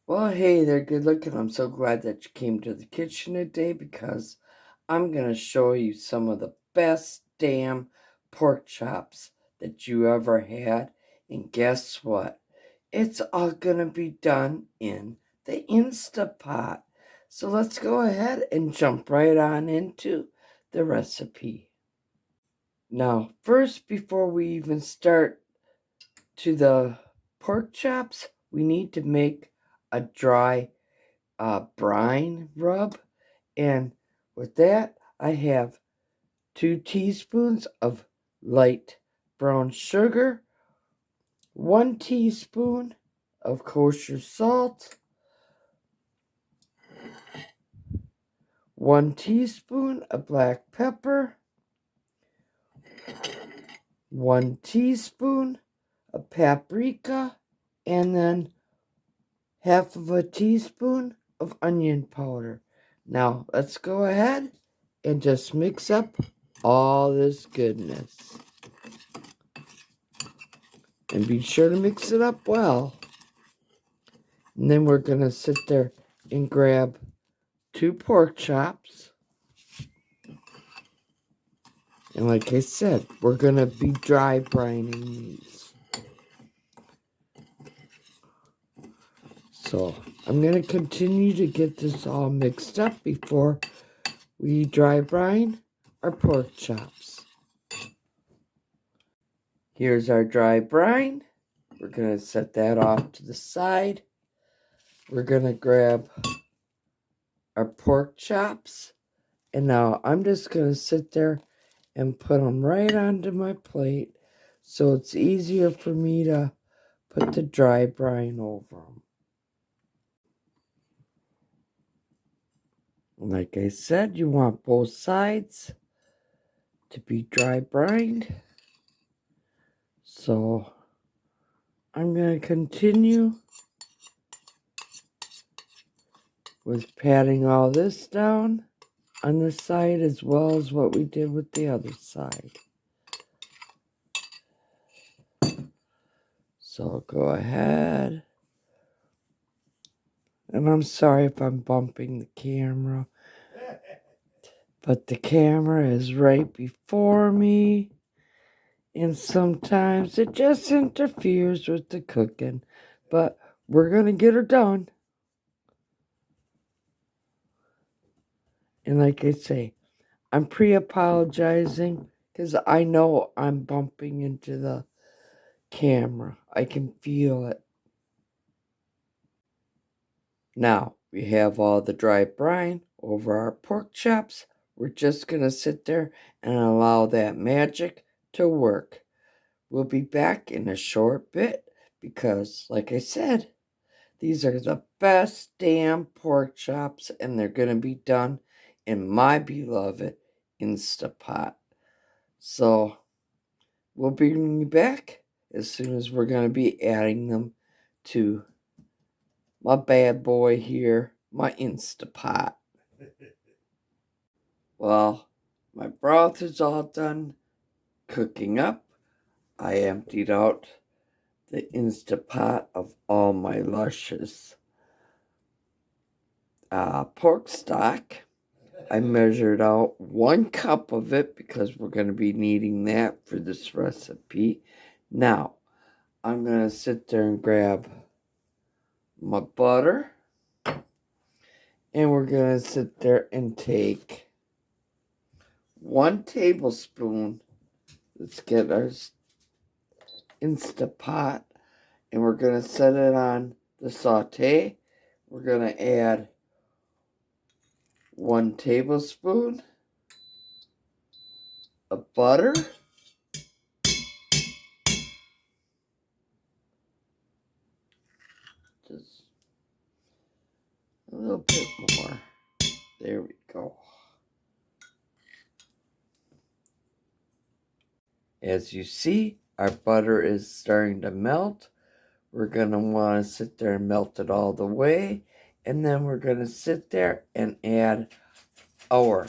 Well, hey there, good looking. I'm so glad that you came to the kitchen today because I'm going to show you some of the best damn pork chops that you ever had. And guess what? It's all going to be done in the Instapot. So let's go ahead and jump right on into the recipe. Now, first, before we even start to the pork chops, we need to make a dry brine rub. And with that, I have 2 teaspoons of light brown sugar, 1 teaspoon of kosher salt, 1 teaspoon of black pepper, 1 teaspoon of paprika, and then half of a teaspoon of onion powder. Now, let's go ahead and just mix up all this goodness. And be sure to mix it up well. And then we're going to sit there and grab 2 pork chops. And like I said, we're going to be dry brining these. So I'm going to continue to get this all mixed up before we dry brine our pork chops. Here's our dry brine. We're going to set that off to the side. We're going to grab our pork chops. And now I'm just going to sit there and put them right onto my plate so it's easier for me to put the dry brine over them. Like I said, you want both sides to be dry brined. So I'm going to continue with patting all this down on the side as well as what we did with the other side. So go ahead. And I'm sorry if I'm bumping the camera, but the camera is right before me, and sometimes it just interferes with the cooking. But we're going to get her done. And like I say, I'm pre-apologizing because I know I'm bumping into the camera. I can feel it. Now, we have all the dry brine over our pork chops. We're just going to sit there and allow that magic to work. We'll be back in a short bit because, like I said, these are the best damn pork chops and they're going to be done in my beloved Instapot. So, we'll bring you back as soon as we're going to be adding them to my bad boy here, my Instapot. Well, my broth is all done cooking up. I emptied out the Instapot of all my luscious pork stock. I measured out 1 cup of it because we're going to be needing that for this recipe. Now, I'm going to sit there and grab my butter. And we're going to sit there and take 1 tablespoon. Let's get our Instapot. And we're going to set it on the saute. We're going to add 1 tablespoon of butter. Just a little bit more. There we go. As you see, our butter is starting to melt. We're going to want to sit there and melt it all the way. And then we're going to sit there and add our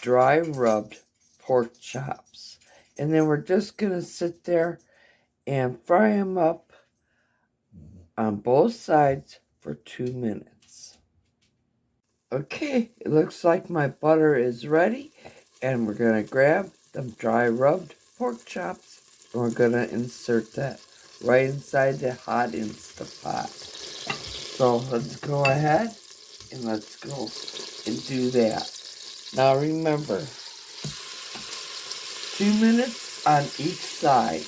dry rubbed pork chops. And then we're just going to sit there and fry them up on both sides for 2 minutes. Okay, it looks like my butter is ready, and we're going to grab them dry rubbed pork chops, and we're going to insert that right inside the hot Instapot. So let's go ahead and let's go and do that. Now remember, 2 minutes on each side.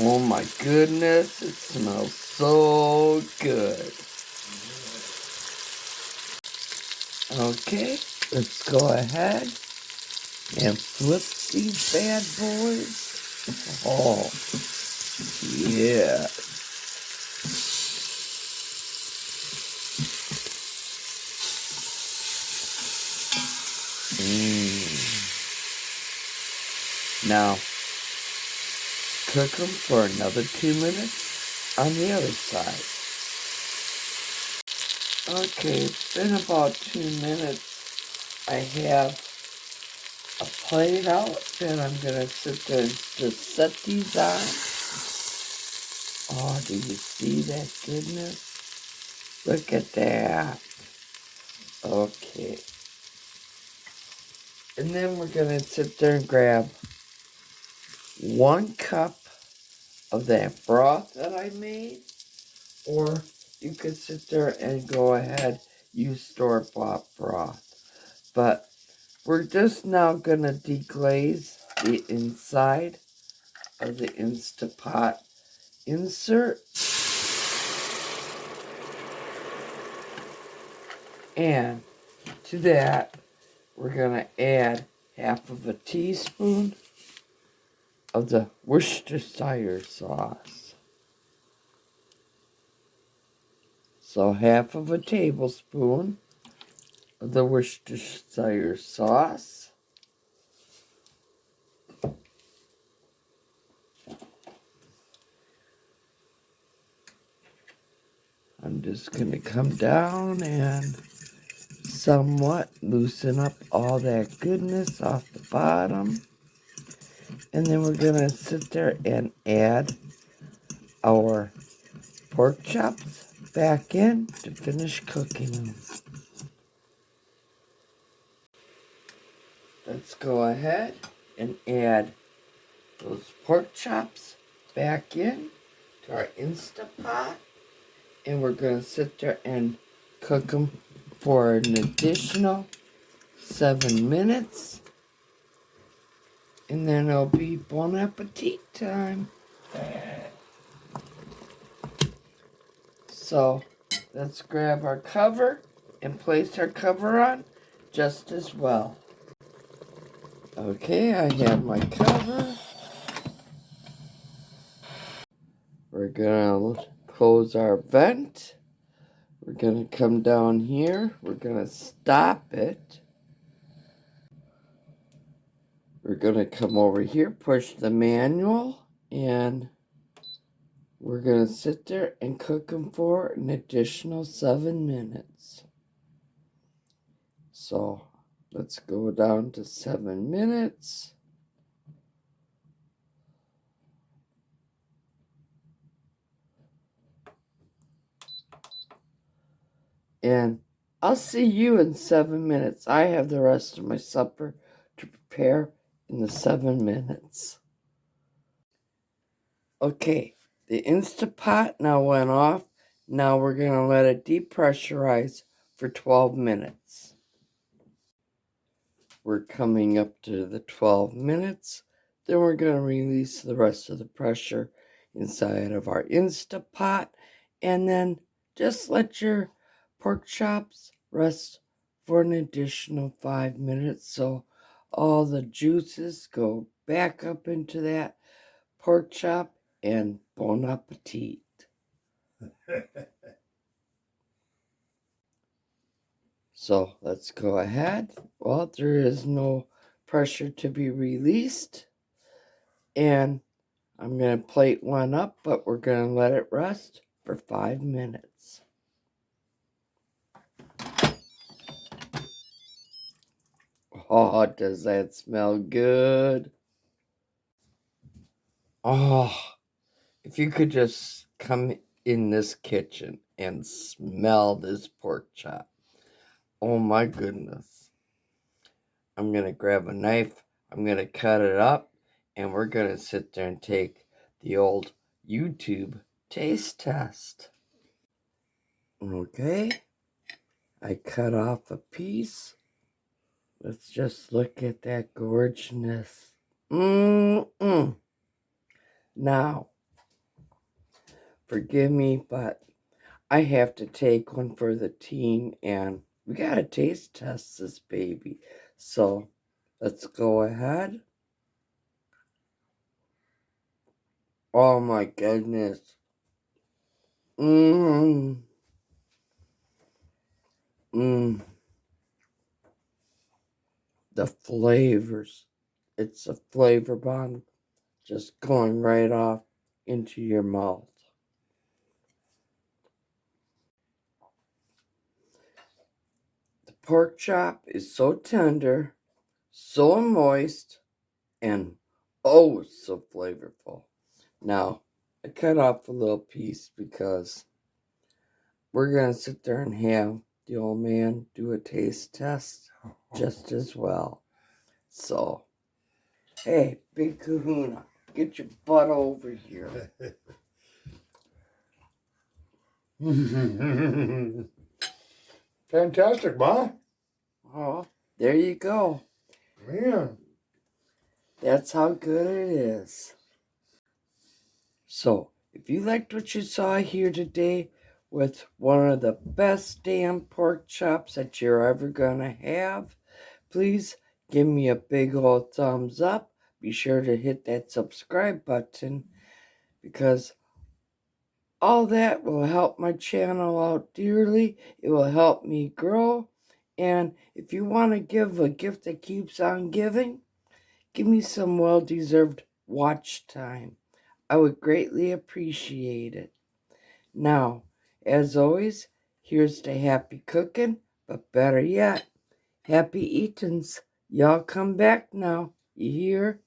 Oh my goodness, it smells so good. Okay, let's go ahead and flip these bad boys. Oh, yeah. Now, cook them for another 2 minutes on the other side. Okay, it's been about 2 minutes. I have a plate out that I'm going to sit there and just set these on. Oh, do you see that goodness? Look at that. Okay. And then we're going to sit there and grab 1 cup of that broth that I made. Or you could sit there and go ahead, use store-bought broth. But we're just now going to deglaze the inside of the Instapot insert. And to that, we're going to add half of a teaspoon of the Worcestershire sauce. So half of a tablespoon of the Worcestershire sauce. I'm just going to come down and somewhat loosen up all that goodness off the bottom. And then we're going to sit there and add our pork chops back in to finish cooking them. Let's go ahead and add those pork chops back in to our Instapot. And we're going to sit there and cook them for an additional 7 minutes. And then it'll be bon appetit time. So let's grab our cover and place our cover on just as well. Okay, I have my cover. We're gonna close our vent. We're gonna come down here. We're gonna stop it. We're gonna come over here, push the manual, and we're going to sit there and cook them for an additional 7 minutes. So let's go down to 7 minutes. And I'll see you in 7 minutes. I have the rest of my supper to prepare in the 7 minutes. Okay, the Instapot now went off. Now we're going to let it depressurize for 12 minutes. We're coming up to the 12 minutes. Then we're going to release the rest of the pressure inside of our Instapot. And then just let your pork chops rest for an additional 5 minutes. So all the juices go back up into that pork chop, and bon appetit. So let's go ahead. Well, there is no pressure to be released. And I'm going to plate one up, but we're going to let it rest for 5 minutes. Oh, does that smell good? Oh, if you could just come in this kitchen and smell this pork chop. Oh my goodness. I'm going to grab a knife, I'm going to cut it up, and we're going to sit there and take the old YouTube taste test. Okay, I cut off a piece. Let's just look at that gorgeousness. Mm-mm. Now, forgive me, but I have to take one for the team, and we gotta taste test this baby. So, let's go ahead. Oh my goodness. Mmm. Mmm. The flavors. It's a flavor bomb just going right off into your mouth. The pork chop is so tender, so moist, and oh, so flavorful. Now, I cut off a little piece because we're going to sit there and have the old man do a taste test just as well. So, hey, Big Kahuna, get your butt over here. Fantastic, Ma. Oh, there you go. Man. That's how good it is. So, if you liked what you saw here today with one of the best damn pork chops that you're ever gonna have, please give me a big old thumbs up. Be sure to hit that subscribe button because all that will help my channel out dearly. It will help me grow. And if you want to give a gift that keeps on giving, give me some well-deserved watch time. I would greatly appreciate it. Now, as always, here's to happy cooking, but better yet, happy eatins'. Y'all come back now. You hear?